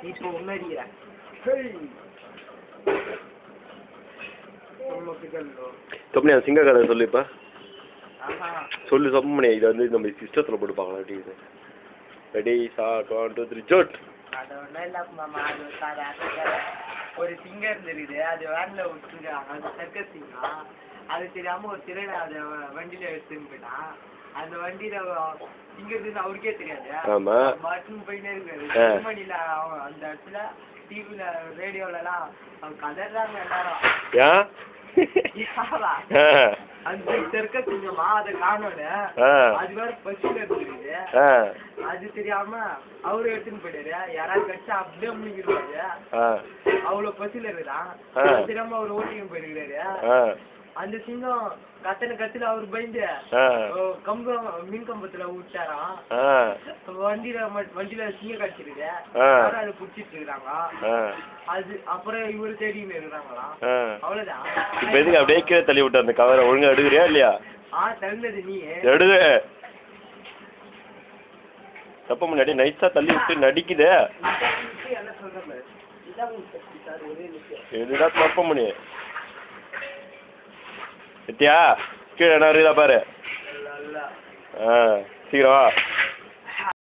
இப்போ உன்னடியா சொப்பனியா சிங்க கதை சொல்லுப்பா சொல்லு சொப்பமணி இதை வந்து நம்ம சிஸ்டத்தில் போட்டு பார்க்கலாம் அப்படின்னு ரெடி ஸ்டார்ட் 1 2 3 ஜோட் அது ஒன்றும் இல்லை மாமா அது ஒரு சிங்கம் இருந்துருக்குது அது வேனில் விட்டுருக்காங்க அது சர்க்கஸ் சிங்கம் அது தெரியாமல் ஒரு திருடன் அதை வண்டியில் எடுத்துன்னு போயிட்டான் அந்த வண்டியில் சிங்கத்துக்கு அவருக்கே தெரியாது பட்டுன்னு போயிட்டே இருக்காரு மணியில் அவன் அந்த இடத்துல டிவியில் ரேடியோலலாம் அவங்க கதறாங்க எல்லாரும் அந்த சர்க்கஸ் சிங்கமா அதை காணோன்னு அது வேற பசியில இருக்குது அது தெரியாம அவரு எடுத்துன்னு போயிட்டாரு யாராவது கட்சா அப்படியே முடிக்கிறாரு அவ்வளவு பசியில இருக்குதான் தெரியாம அவர் ஓட்டின்னு போயிருக்கிறாரு அந்த சிங்கம் கத்துல அவரு பயந்து கம்பம் மின் கம்பத்துல விட்டாராம் வண்டியில சிங்கம் கடிச்சிருக்கு அதை புடிச்சிட்டு இருக்காங்க அது அப்புறம் இவரு தேடின்னு இருக்கிறாங்களாம் அவ்வளவுதான் அப்படியே கீழே தள்ளி விட்டு அந்த கவரை ஒழுங்கா எடுக்கிறியா இல்லையா தள்ளினது நீ எடுது தப்ப முன்னாடி நைஸா தள்ளி விட்டு நடிக்குதே எதுடா தப்ப முனி சத்தியா கீழே என்ன இருக்குதா பாரு சீக்கிரம்